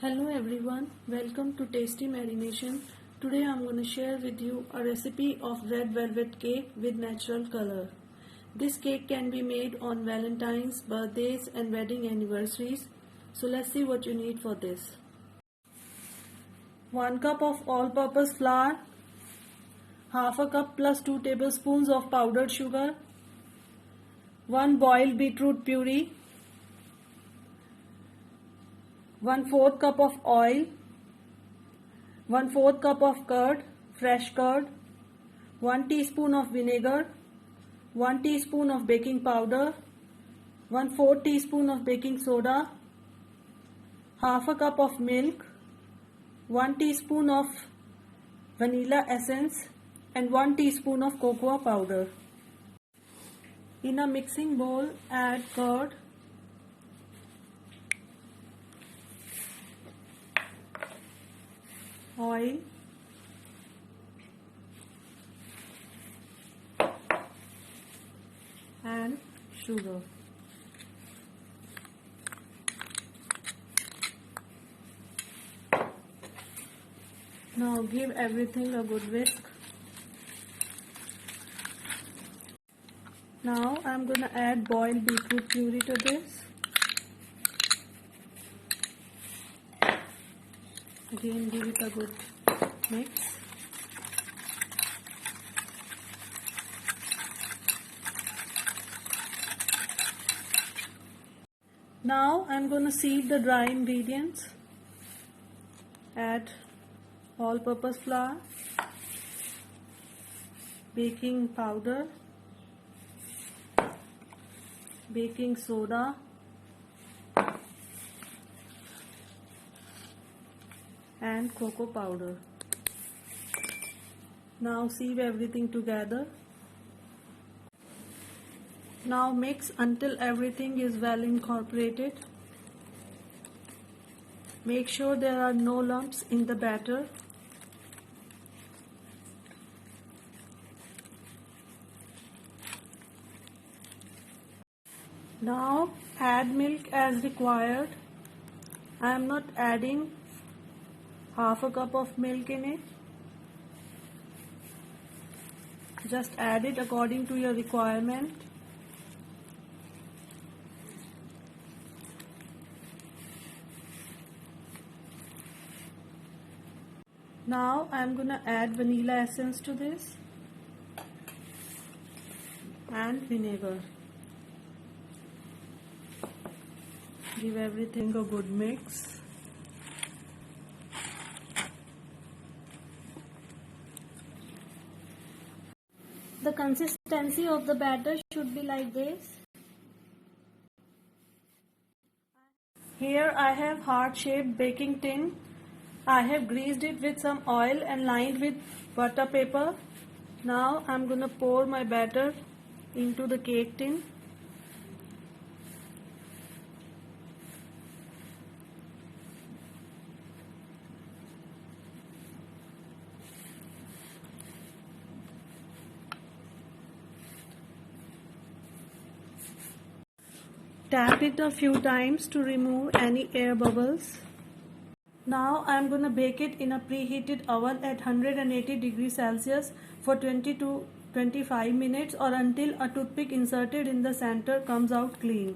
Hello everyone, welcome to Tasty Marination. Today I'm going to share with you a recipe of red velvet cake with natural color. This cake can be made on Valentine's, birthdays and wedding anniversaries. So let's see what you need for this. 1 cup of all-purpose flour, half a cup plus 2 tablespoons of powdered sugar, 1 boiled beetroot puree, 1/4 cup of oil, 1/4 cup of curd, fresh curd, 1 teaspoon of vinegar, 1 teaspoon of baking powder, 1/4 teaspoon of baking soda, half a cup of milk, 1 teaspoon of vanilla essence and 1 teaspoon of cocoa powder. In a mixing bowl, add curd, oil, and sugar. Now give everything a good whisk. Now I'm going to add boiled beetroot puree to this. Again give it a good mix. Now I'm going to sieve the dry ingredients. Add all-purpose flour, baking powder, baking soda, and cocoa powder. Now sieve everything together. Now mix until everything is well incorporated. Make sure there are no lumps in the batter. Now add milk as required. I am not adding half a cup of milk in it. Just add it according to your requirement. Now I am going to add vanilla essence to this and vinegar. Give everything a good mix. The consistency of the batter should be like this. Here I have heart-shaped baking tin. I have greased it with some oil and lined with butter paper. Now I'm going to pour my batter into the cake tin. Tap it a few times to remove any air bubbles. Now I am going to bake it in a preheated oven at 180 degrees Celsius for 20 to 25 minutes or until a toothpick inserted in the center comes out clean.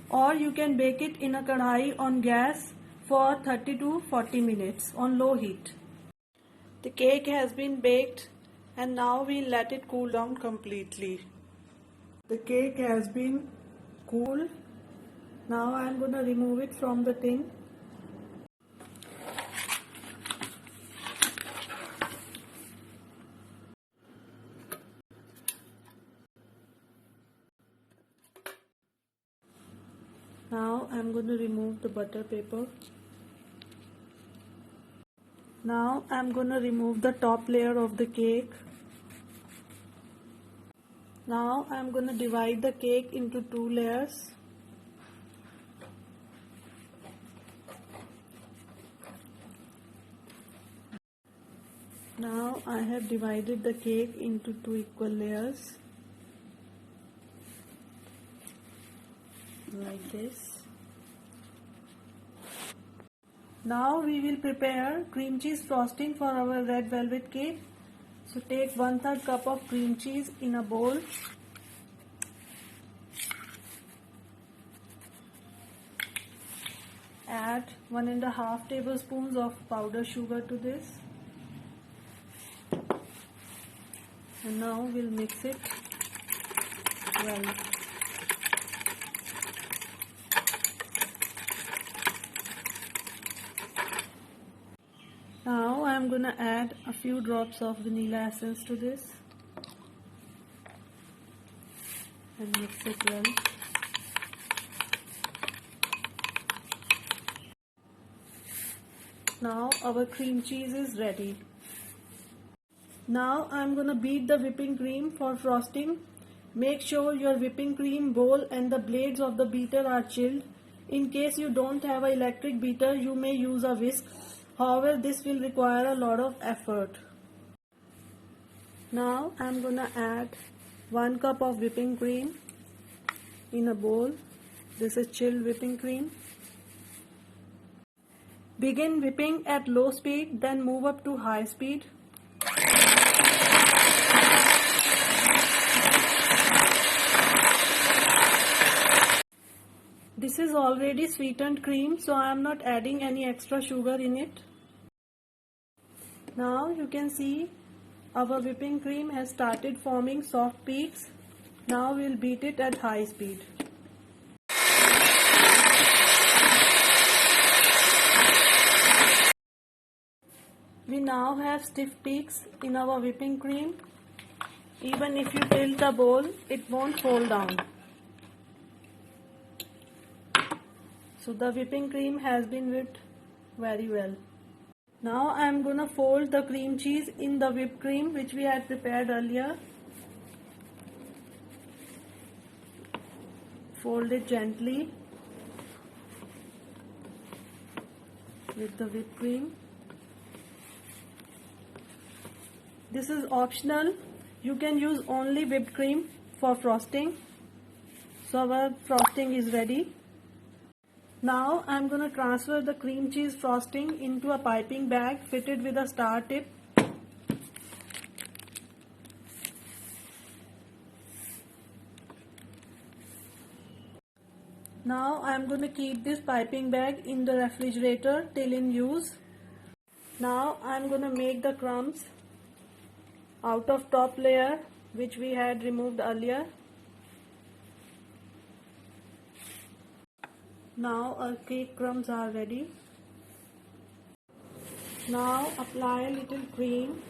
Or you can bake it in a kadhai on gas for 30 to 40 minutes on low heat. The cake has been baked and now we'll let it cool down completely. The cake has been cooled. Now I am going to remove it from the tin. Now I am going to remove the butter paper. Now I am going to remove the top layer of the cake. Now I am going to divide the cake into 2 layers. Now I have divided the cake into 2 equal layers. like this. Now we will prepare cream cheese frosting for our red velvet cake. So take 1/3 cup of cream cheese in a bowl. Add 1.5 tablespoons of powdered sugar to this. And now we'll mix it well. Now I'm gonna add a few drops of vanilla essence to this and mix it well. Now our cream cheese is ready. Now I'm gonna beat the whipping cream for frosting. Make sure your whipping cream bowl and the blades of the beater are chilled. In case you don't have an electric beater, you may use a whisk. However, this will require a lot of effort. Now I'm gonna add 1 cup of whipping cream in a bowl. This is chilled whipping cream. Begin whipping at low speed, then move up to high speed. This is already sweetened cream, so I am not adding any extra sugar in it. Now you can see our whipping cream has started forming soft peaks. Now we'll beat it at high speed. We now have stiff peaks in our whipping cream. Even if you tilt the bowl, it won't fall down. So the whipping cream has been whipped very well. Now I am gonna fold the cream cheese in the whipped cream which we had prepared earlier. Fold it gently with the whipped cream. This is optional. You can use only whipped cream for frosting. So our frosting is ready. Now I am going to transfer the cream cheese frosting into a piping bag fitted with a star tip. Now I am going to keep this piping bag in the refrigerator till in use. Now I am going to make the crumbs out of top layer which we had removed earlier. Now our cake crumbs are ready. Now apply a little cream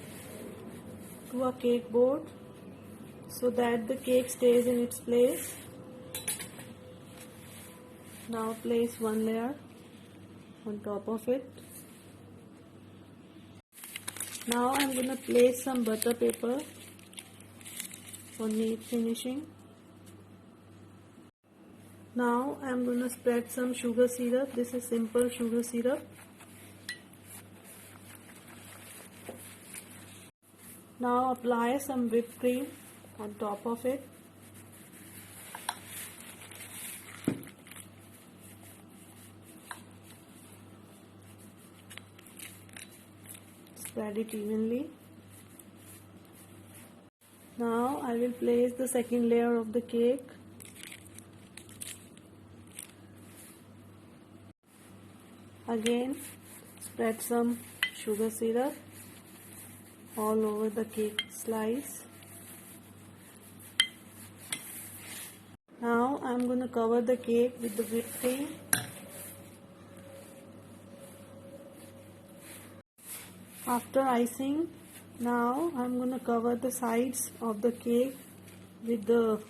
to a cake board so that the cake stays in its place. Now place one layer on top of it. Now I am going to place some butter paper for neat finishing. Now I am going to spread some sugar syrup. This is simple sugar syrup. Now apply some whipped cream on top of it. Spread it evenly. Now I will place the second layer of the cake. Again, spread some sugar syrup all over the cake slice. Now I am going to cover the cake with the whipped cream. After icing, now I am going to cover the sides of the cake with the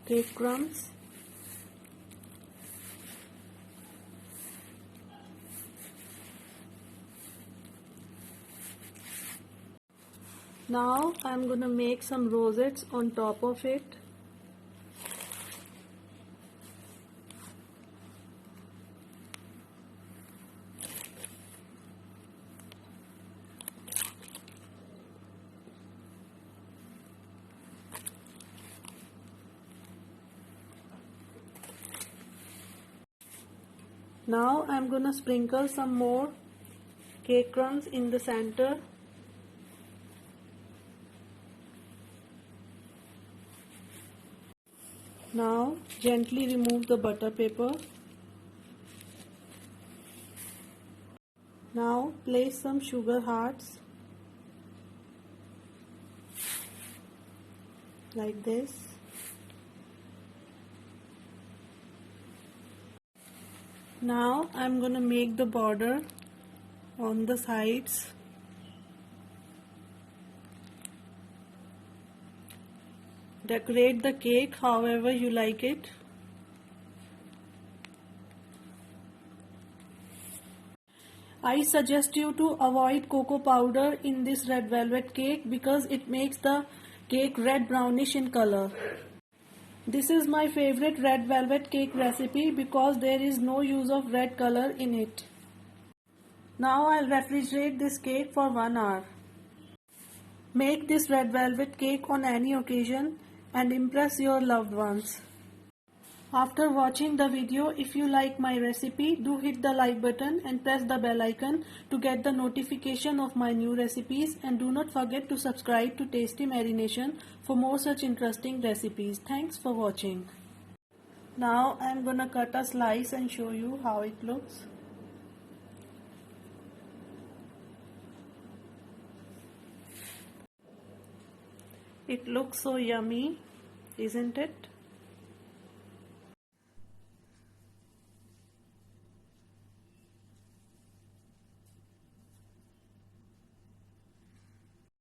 cake crumbs. Now I am going to make some rosettes on top of it. Now I'm gonna sprinkle some more cake crumbs in the center. Now gently remove the butter paper. Now place some sugar hearts like this. Now I'm gonna make the border on the sides. Decorate the cake however you like it. I suggest you to avoid cocoa powder in this red velvet cake because it makes the cake red brownish in color. This is my favorite red velvet cake recipe because there is no use of red color in it. Now I'll refrigerate this cake for 1 hour. Make this red velvet cake on any occasion and impress your loved ones. After watching the video, if you like my recipe, do hit the like button and press the bell icon to get the notification of my new recipes, and do not forget to subscribe to Tasty Marination for more such interesting recipes. Thanks for watching. Now I am gonna cut a slice and show you how it looks. It looks so yummy, isn't it?